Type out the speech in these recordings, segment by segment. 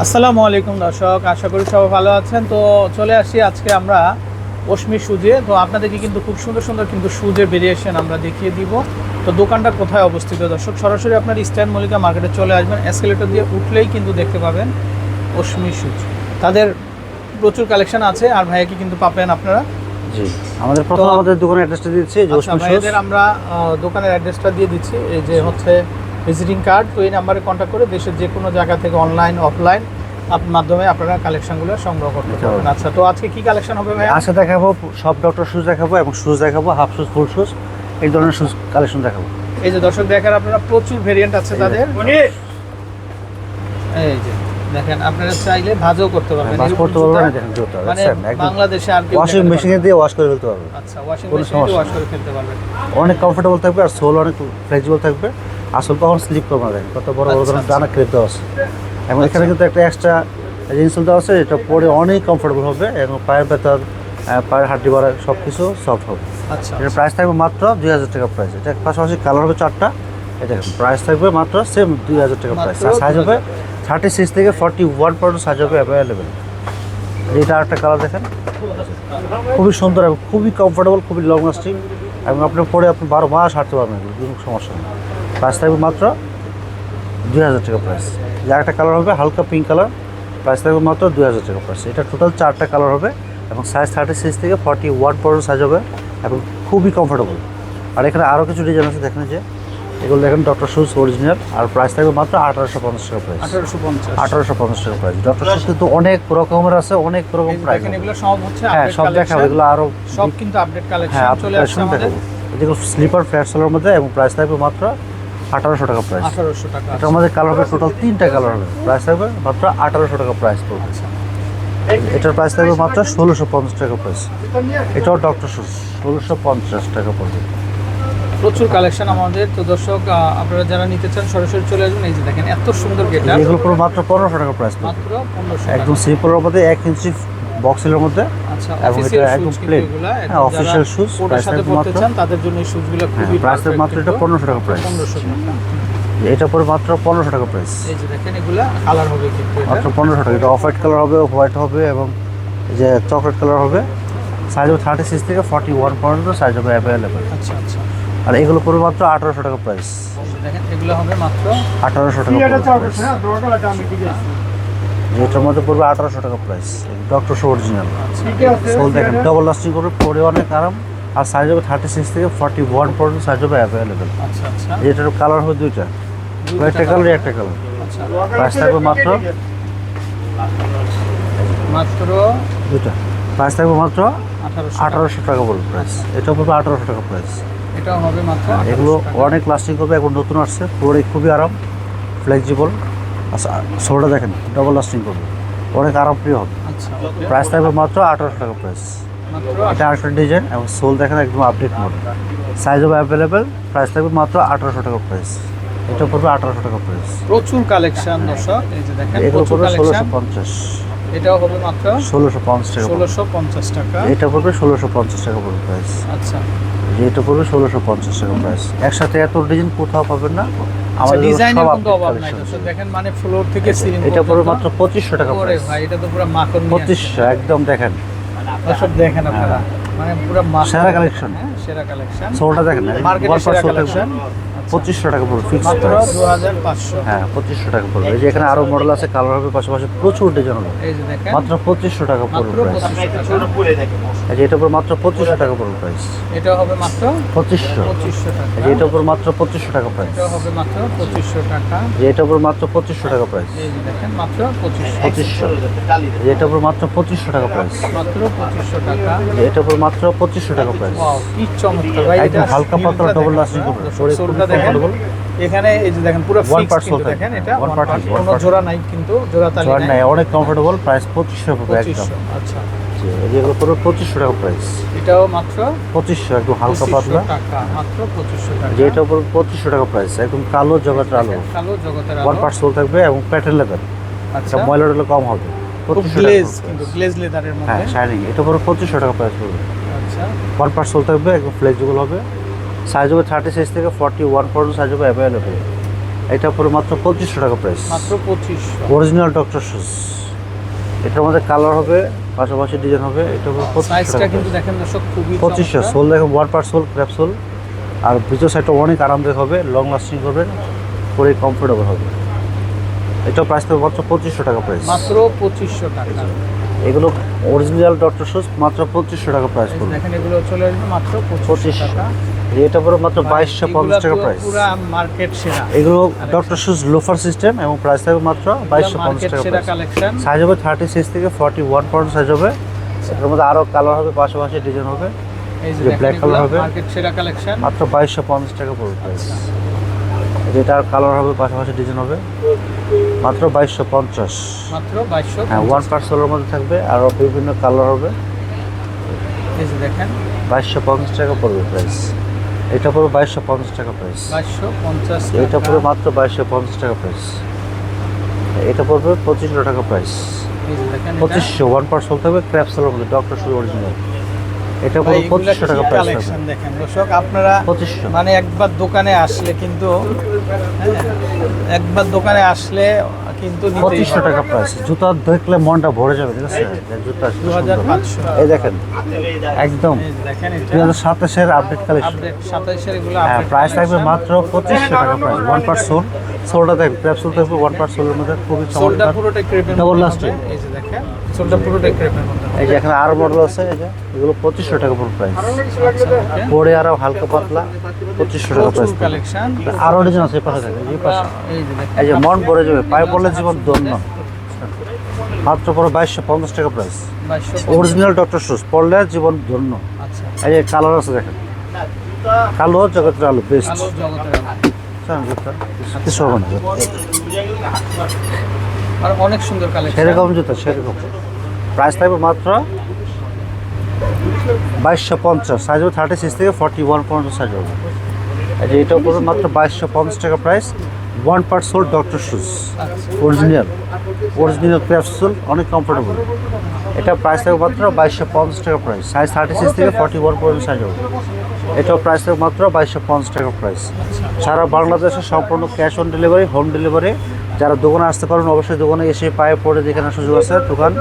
আসসালামু আলাইকুম দর্শক, আশা করি সবাই ভালো আছেন। তো চলে আসি আজকে আমরা অশ্মি সুজে। তো আপনাদেরকে কিন্তু খুব সুন্দর সুন্দর কিন্তু সুজের ভেরিয়েশন আমরা দেখিয়ে দিব। তো দোকানটা কোথায় অবস্থিত দর্শক, সরাসরি আপনার ইস্টার্ন মল্লিকা মার্কেটে চলে আসবেন, এসকেলেটর দিয়ে উঠলেই কিন্তু দেখতে পাবেন অশ্মি সুজ। তাদের প্রচুর কালেকশন আছে আর ভাইয়াকে কিন্তু পাবেন আপনারা। জি, আমাদের প্রথম আমাদের দোকানের অ্যাড্রেসটা দিচ্ছি যে অশ্মি সুজ। ভাইয়াদের আমরা দোকানের অ্যাড্রেসটা দিয়ে দিচ্ছি, এই যে হচ্ছে ভিজিটিং কার্ড। তো এই নাম্বারে কন্ট্যাক্ট করে দেশের যে কোনো জায়গা থেকে অনলাইন অফলাইন মাধ্যমে আপনারা কালেকশনগুলো সংগ্রহ করতে পারবেন। আচ্ছা, তো আজকে কি কালেকশন হবে ভাই? আজকে দেখাবো সব ডক্টর শুজ দেখাবো এবং শুজ দেখাবো, হাফ শুজ, ফুল শুজ, এই ধরনের শুজ কালেকশন দেখাবো। এই যে দর্শক দেখেন, আপনারা প্রচুর ভেরিয়েন্ট আছে তাদের। এই যে দেখেন, আপনারা চাইলে ভাজও করতে পারবেন, ভাঁজ করতে পারবেন। দেখেন জুতা, মানে একদম বাংলাদেশে আর কি ওয়াশিং মেশিনে দিয়ে ওয়াশ করে ফেলতে পারবেন। আচ্ছা, ওয়াশিং মেশিনে ওয়াশ করে ফেলতে পারবেন। অনেক কমফোর্টেবল থাকবে আর সোল অনেক ফ্লেক্সিবল থাকবে। আসল কখন স্লিপ করবে না, কত বড় বড় ধরনের ডানা ক্রেপ দেওয়া আছে এবং এখানে কিন্তু একটা এক্সট্রা ইনসোল দেওয়া আছে, এটা পরে অনেক কমফোর্টেবল হবে এবং পায়ের ব্যথা, পায়ের হাড্ডি বাড়া সব কিছু সফট হবে। আচ্ছা, এটার প্রাইস থাকবে মাত্র 2000 টাকা প্রাইস। এটা পাশাপাশি কালার হবে 4টা। এটা প্রাইস থাকবে মাত্র সেম 2000 টাকা প্রাইস। আর সাইজ হবে 36 থেকে 41 পর্যন্ত সাইজ হবে অ্যাভেলেবেল। এটা আরেকটা কালার দেখেন, খুবই সুন্দর এবং খুবই কমফোর্টেবল, খুবই লং লাস্টিং এবং আপনার পরে আপনি 12 মাস হাঁটতে পারবেন, কোনো সমস্যা নেই। প্রাইস থাকবে মাত্র 2000 টাকা প্রাইস। যে একটা কালার হবে হালকা পিঙ্ক কালার, প্রাইস থাকবে মাত্র 2000 টাকা প্রাইস। এটা টোটাল 4টা কালার হবে এবং সাইজ 36 থেকে 41 পর্যন্ত সাইজ হবে এবং খুবই কমফোর্টেবল। আর এখানে আরও কিছু ডিজাইন আছে, দেখেন যে এগুলো দেখেন ডক্টর শুজ অরিজিনাল, আর প্রাইস থাকবে মাত্র 1850 টাকা প্রাইস। 1850 টাকা প্রাইস। ডক্টর শুজ কিন্তু অনেক রকমের আছে, অনেক রকম প্রাইস। এগুলো সব হচ্ছে হ্যাঁ, সব দেখাবো, এগুলো আরও সব কিন্তু আপডেট কালেকশন হ্যাঁ চলে আসছে আমাদের। যেগুলো স্লিপার ফ্ল্যাট সোলের মধ্যে এবং প্রাইস থাকবে মাত্র 1800 টাকা প্রাইস। 1800 টাকা। এটা আমাদের কালার হবে টোটাল 3টা কালার হবে, প্রাইস থাকবে মাত্র 1800 টাকা প্রাইস পড়বে। এটার প্রাইস থাকবে মাত্র 1650 টাকা প্রাইস। এটাও ডক্টর শুজ 1650 টাকা পড়বে। প্রচুর কালেকশন আমাদের। তো দর্শক, আপনারা যারা নিতে চান সরাসরি চলে আসবেন। এই যে দেখেন, এত সুন্দর গেটআপ। এগুলো পুরো মাত্র 1500 টাকা প্রাইস পড়বে, মাত্র 1500 একদম সিম্পলের মধ্যে 1 ইঞ্চি বক্সের মধ্যে। আচ্ছা, এবং এটা একদম প্লেন, হ্যাঁ অফিশিয়াল শুজ। প্রাইস সাথে থাকবে পড়তে মাত্র, চান তাদের জন্য এই শুজগুলো খুবই প্রাইস থাকবে মাত্র এটা 1500 টাকা প্রাইস। 1500 টাকা। এটা পরে মাত্র 1500 টাকা প্রাইস। এই যে দেখেন, এগুলা কালার হবে কিন্তু এটা মাত্র 1500 টাকা। এটা অফ হোয়াইট কালার হবে, হোয়াইট হবে এবং এই যে চকলেট কালার হবে। সাইজ হবে 36 থেকে 41 পর্যন্ত সাইজ হবে অ্যাভেলেবেল। আচ্ছা আচ্ছা। আর এগুলো পড়বে মাত্র 1800 টাকা প্রাইস। দেখেন, এগুলো হবে মাত্র 1800 টাকা প্রাইস। এটার মধ্যে পড়বে 1800 টাকা price. Doctor show original soul দেখেন, ডবল লাস্টিং করবে, পরে অনেক আরাম। আর সাইজ হবে 36 থেকে 41 পর্যন্ত সাইজ হবে অ্যাভেলেবেল। আচ্ছা আচ্ছা। এটার কালার হবে দুইটা, একটা কালার একটা কালার। আচ্ছা, প্রাইস থাকবে মাত্র দুইটা, প্রাইস থাকবে মাত্র 1800 টাকা বলবো প্রাইস। এটা পড়বে 1800 টাকা প্রাইস। এটাও হবে মাত্র। এগুলো অনেক লাস্টিং করবে, এখন নতুন আসছে, পুরো খুবই আরাম, ফ্লেক্সিবল। আচ্ছা, সোলটা দেখেন ডবল লাস্টিং করবে, অনেক আরামপ্রিয় হবে। আচ্ছা, প্রাইস থাকবে মাত্র 1800 টাকা প্রাইস। এটা আরেকটা ডিজাইন এবং সোল দেখেন একদম আপডেট মডেল, সাইজ হবে অ্যাভেলেবেল। প্রাইস থাকবে মাত্র 1800 টাকা প্রাইস। এটা পড়বে 1800 টাকা প্রাইস। প্রচুর কালেকশন দর্শক, এই যে দেখেন এগুলো প্রচুর পড়বে কালেকশন। 1650। এটাও হবে মাত্র 1650 টাকা। 1650 টাকা। এটা পড়বে 1650 টাকা পড়বে প্রাইস। আচ্ছা, এটা পড়বে 1650 টাকা প্রাইস। একসাথে এত ডিজাইন কোথাও পাবেন না আমাদের ডিজাইনের সব কোনো অভাব নাই দর্শক। দেখেন, মানে ফ্লোর থেকে সিলিং এটা পড়বে মাত্র 2500 টাকা ওরে প্রাইস। ভাই, এটা তো পুরো মাখন। 2500 একদম দেখেন, দর্শক দেখেন আপনারা, মানে পুরো মাখন। সেরা কালেকশন। হ্যাঁ, সেরা কালেকশন। সোলটা দেখেন, মার্কেটের সেরা কালেকশন। 2500 টাকা পড়বে ফিক্স মাত্র প্রাইস। 2500। হ্যাঁ, 2500 টাকা পড়বে। এই যে এখানে আরো মডেল আছে, কালার হবে, পাশাপাশি প্রচুর ডিজাইন হবে। এই যে দেখেন, মাত্র 2500 টাকা পড়বে মাত্র প্রাইস। 2500 টাকা। এই যে এটা পড়বে মাত্র 2500 টাকা পড়বে প্রাইস। এটা হবে মাত্র 2500। 2500 টাকা। এই যে এটা পড়বে মাত্র 2500 টাকা প্রাইস। এটা হবে মাত্র 2500 টাকা। যে এটা পড়বে মাত্র 2500 টাকা প্রাইস। এই যে দেখেন, মাত্র 2500। 2500। যে এটা পড়বে মাত্র 2500 টাকা প্রাইস। মাত্র 2500 টাকা। যে এটা পড়বে মাত্র 2500 টাকা প্রাইস। ওয়াও, কি চমৎকার ভাই! একদম হালকা পাতলা ডবল লাস্টিং করবে, পরে খুব সোলটা দেখেন, কমফোর্টেবল। এখানে এই যে দেখেন পুরো One ফিক্স part কিন্তু sole দেখেন, এটা one one part part, is, one কোনো part. জোড়া নাই কিন্তু, জোড়া তালি জয়েন্ট নাই। নাই, অনেক কমফোর্টেবল। প্রাইস 2500 পাবে একদম। 2500। আচ্ছা, যেগুলো পড়বে 2500 টাকা প্রাইস। এটাও মাত্র 2500 একদম হালকা 2500 পাতলা। টাকা। মাত্র 2500 টাকা। যে এটা পড়বে 2500 টাকা প্রাইস, একদম কালো জগতের আলো। কালো জগতের ওয়ান আলো। পার্ট সোল থাকবে এবং প্যাটার্ন লেদার। আচ্ছা, এটা ময়লাটা কম হবে। খুব 2500 টাকা গ্লেজ, পড়বে কিন্তু price। গ্লেজ লেদারের হ্যাঁ, মধ্যে। শাইনিং। এটা পড়বে 2500 টাকা প্রাইস পড়বে। আচ্ছা, ওয়ান পার্ট সোল থাকবে, একদম ফ্লেক্সিবল হবে। সাইজ হবে 36 থেকে 41 পর্যন্ত সাইজ হবে অ্যাভেলেবেল। এটা পুরো মাত্র 2500 টাকা প্রাইস। মাত্র 2500। Original doctor shoes. এটার মধ্যে কালার হবে, পাশাপাশি ডিজাইন হবে। এটা পুরো 2500 সাইজটা টাকা কিন্তু দেখেন দর্শক খুবই 2500। চমৎকার। সোল দেখেন 1 পার সোল, ক্র্যাপ সোল। আর ভিতর সাইডটা অনেক আরামদায়ক হবে, লং লাস্টিং করবে, পরে কমফোর্টেবল হবে। এটা প্রাইস থাকবে মাত্র 2500 টাকা প্রাইস। মাত্র 2500 টাকা। এগুলো অরিজিনাল ডক্টর শুজ, মাত্র 2500 টাকা প্রাইস এই পড়বে। দেখেন এগুলো চলে আসবে মাত্র 2500 টাকা। এটা পুরো মাত্র 2250 টাকা প্রাইস। পুরো মার্কেট সেরা। এগুলো ডক্টর শুজ লোফার সিস্টেম এবং প্রাইস থাকবে মাত্র 2250 টাকা সেরা প্রাইস। কালেকশন। সাইজ হবে 36 থেকে 41 পর্যন্ত সাইজ হবে। এটার মধ্যে আরো কালার হবে, পাশাপাশি ডিজাইন হবে। এই যে যে ব্ল্যাক কালার হবে, মার্কেট সেরা কালেকশন। মাত্র 2250 টাকা পড়বে প্রাইস। যেটার কালার হবে, পাশাপাশি ডিজাইন হবে, মাত্র 2250। মাত্র 2250। হ্যাঁ, 1 পার সোলের মধ্যে থাকবে, আরো বিভিন্ন কালার হবে। এই যে দেখেন 2250 টাকা পড়বে প্রাইস। এটা পুরো 2250 টাকা প্রাইস। 2250 এটা পুরো মাত্র 2250 টাকা প্রাইস। এটা পড়বে 2500 টাকা প্রাইস। এই যে দেখেন 2500 1 পার সোল থাকবে, ক্র্যাপ সোলের মধ্যে ডক্টর শুজ অরিজিনাল। এটা পুরো 2500 টাকা প্রাইস থাকবে। কালেকশন দেখেন দর্শক আপনারা 2500। মানে একবার দোকানে আসলে কিন্তু একবার দোকানে আসলে কিন্তু নিতেই 2500 হবে। টাকা প্রাইস। জুতা দেখলে মনটা ভরে যাবে, ঠিক আছে? জুতা 2500। এই দেখেন একদম এই যে দেখেন এটা 2027 এর আপডেট কালেকশন। আপডেট 27 এর এগুলো হ্যাঁ, আপডেট প্রাইস থাকবে মাত্র 2500 টাকা প্রাইস। 1 পার সোল, সোলটা দেখবে, ক্র্যাপ সোল থাকবে 1 পার সোলের মধ্যে, খুবই সোলটা চমৎকার। পুরোটাই ক্রেপের Double মধ্যে lasting। হবে। এই যে দেখেন সোলটা পুরোটাই ক্রেপের মধ্যে হবে। এই যে এখানে আরো মডেল আছে, এই যে এগুলো 2500 টাকা পুরো প্রাইস। ওকে পরে আরো হালকা পাতলা 2500 টাকা প্রাইস। কালেকশন। আরো ডিজাইন আছে, এই পাশে দেখেন, এই পাশে। এই যে দেখেন এই যে মন ভরে যাবে, পায়ে পড়লে জীবন ধন্য। মাত্র পুরো 2250 টাকা প্রাইস। 2250। অরিজিনাল ডক্টর শুজ, পড়লে জীবন ধন্য। আচ্ছা এই যে কালার আছে দেখেন, কালো জগতের আলো বেস্ট। আলো জগতের আলো। কিছু হবে না, আর অনেক সুন্দর কালেকশন। সেরকম জুতা সেরকম। প্রাইস থাকবে মাত্র 2250। সাইজ হবে 36 থেকে 41 পর্যন্ত সাইজ হবে। এই যে এটাও পড়বে মাত্র 2250 টাকা price. 1 per sole doctor shoes, original crepe sole, অনেক কমফোর্টেবল। এটা প্রাইস থাকবে মাত্র 2250 টাকা প্রাইস। সাইজ 36 থেকে 41 পর্যন্ত সাইজ হবে। এটাও প্রাইস থাকবে মাত্র 2250 টাকা প্রাইস। সারা বাংলাদেশে সম্পূর্ণ cash on delivery, home delivery. যারা দোকানে আসতে পারেন অবশ্যই দোকানে এসে পায়ে পড়ে দেখে নেওয়ার সুযোগ আছে। দোকান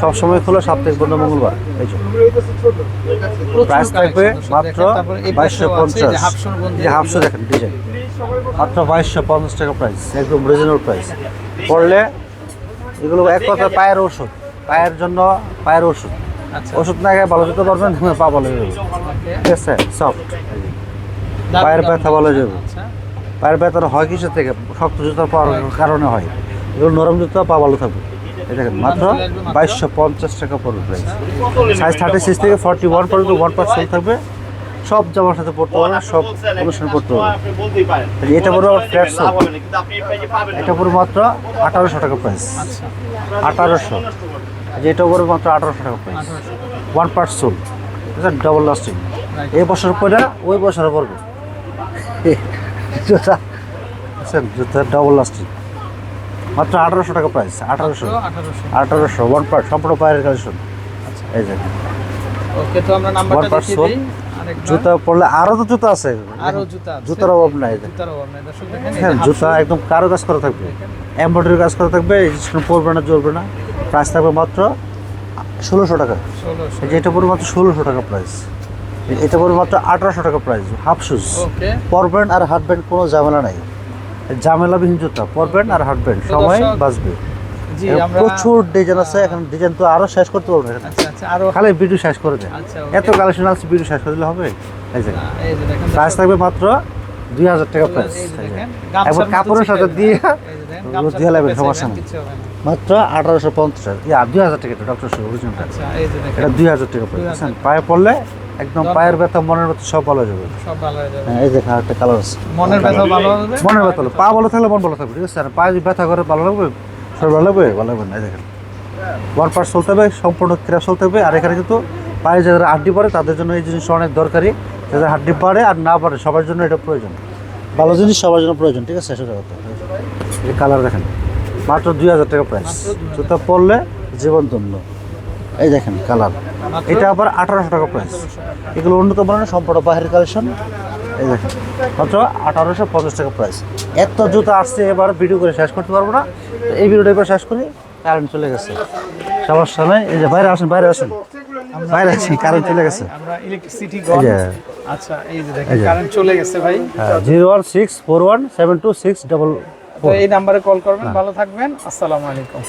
সবসময় খোলা, সাপ্তাহিক বন্ধ মঙ্গলবার। এই যে প্রাইস থাকবে মাত্র 2250। যে হাফশো দেখেন ডিজাইন, মাত্র 2250 টাকা প্রাইস, একদম রিজনেবল প্রাইস। পড়লে এগুলো এক কথা পায়ের ওষুধ, পায়ের জন্য পায়ের ওষুধ। আচ্ছা ওষুধ না খেয়ে ভালো যেতে পারবেন, পা ভালো যাবে, ঠিক আছে? সফট পায়ের ব্যথা ভালো যাবে। আচ্ছা পায়ের ব্যথা হয় কিসের থেকে? শক্ত জুতা পাওয়ার কারণে হয়। এগুলো নরম জুতা, পা ভালো থাকবে। এই দেখেন মাত্র 2250 টাকা পড়বে প্রাইস। সাইজ 36 থেকে 41 পর্যন্ত 1 পার সোল থাকবে। সব জামার সাথে পড়তে পারবে, সব অনুষ্ঠানে পড়তে পারবে। এটা পুরো ফ্ল্যাট সোল, এটা পুরো মাত্র 1800 টাকা প্রাইস। 1800। যেটা পুরো মাত্র 1800 টাকা price. 1 per soul, double lasting. এই বছর পরে ওই বছরে পড়বে জুতা, বুঝছেন? জুতা ডাবল লাস্টিং, মাত্র 1800 টাকা প্রাইস। 1800 1 পার্ট, সম্পূর্ণ পায়ের কালেকশন। এই যে ওকে তো আমরা নাম্বারটা 1 পার দেখিয়ে সোল। দিই আরেকবার। জুতা পরলে আরো তো জুতা আছে, আরো জুতা আছে। জুতার অভাব নাই। জুতার অভাব নাই দর্শক দেখেন। এই হ্যাঁ, যে জুতা একদম কারো কাজ করা থাকবে, এমব্রয়ডারি কাজ করা থাকবে, পরবে না, জ্বলবে না। প্রাইস থাকবে মাত্র 1600 টাকা। 1600। এই যে এটা পুরো মাত্র 1600 টাকা প্রাইস। এটা পুরো মাত্র 1800 টাকা প্রাইস। হাফ শুজ ওকে পরবেন আর হাঁটবেন, কোনো ঝামেলা নাই। ঝামেলাবিহীন জুতা পরবেন আর হাঁটবেন, সময় দর্শক, বাঁচবে। জি এরকম আমরা প্রচুর ডিজাইন আছে, এখন ডিজাইন তো আরো শেষ করতে পারবো না এখানে। আচ্ছা আচ্ছা আরো খালি ভিডিও শেষ করে দেয়। আচ্ছা এত কালেকশন আছে, ভিডিও শেষ করে দিলে হবে? এই যে এই যে দেখেন প্রাইস থাকবে মাত্র 2000 টাকা প্রাইস। এই যে দেখেন একবার কাপড়ের সাথে দিয়ে এই যে দেখেন ওগুলো দিয়ে লাগবে, সমস্যা নেই। কিছু হবে না। মাত্র 1850 টাকা, 2000 টাকা ডক্টর শুজ অরিজিনালটা। আচ্ছা এই যে দেখেন এটা 2000 টাকা প্রাইস। 2000 পায়ে পড়লে একদম পায়ের ব্যথা, মনের ব্যথা সব ভালো হয়ে যাবে। সব ভালো হয়ে যাবে। হ্যাঁ, এই দেখেন একটা কালার আছে, মনের ব্যথা ভালো হবে। মনের ব্যথা হলো, পা ভালো থাকলে মন ভালো থাকবে, ঠিক আছে? আর পায়ে যদি ব্যথা করে ভালো লাগবে, শরীর ভালো লাগবে, ভালো লাগবে না। এই দেখেন 1 পার্ট চলতে হবে, সম্পূর্ণ ক্র্যাপ চলতে হবে। আর এখানে কিন্তু পায়ে যাদের হাড্ডি পড়ে তাদের জন্য এই জিনিসটা অনেক দরকারি। যাদের হাড্ডি পারে আর না পারে সবার জন্য এটা প্রয়োজন, ভালো জিনিস সবার জন্য প্রয়োজন, ঠিক আছে? সেটা কথা। এই কালার দেখেন মাত্র 2000 টাকা প্রাইস। জুতা পরলে জীবন ধন্য। এই দেখেন কালার, এটা আবার 1800 টাকা প্রাইস। এগুলো উন্নত মানের সম্পূর্ণ বাহিরের কালেকশন। এই দেখেন মাত্র 1850 টাকা প্রাইস। এত জুতো আসছে, এবার ভিডিও করে শেষ করতে পারবো না, তো এই ভিডিওটা এবার শেষ করি। কারেন্ট চলে গেছে, সমস্যা নাই। এই যে বাইরে আসেন, বাইরে আসেন, বাইরে আছি, কারেন্ট চলে গেছে। আমরা ইলেকট্রিসিটি এই যে আচ্ছা, এই যে দেখেন কারেন্ট চলে গেছে ভাই। 016417264। তো এই নাম্বারে কল করবেন। ভালো থাকবেন, আসসালামু আলাইকুম।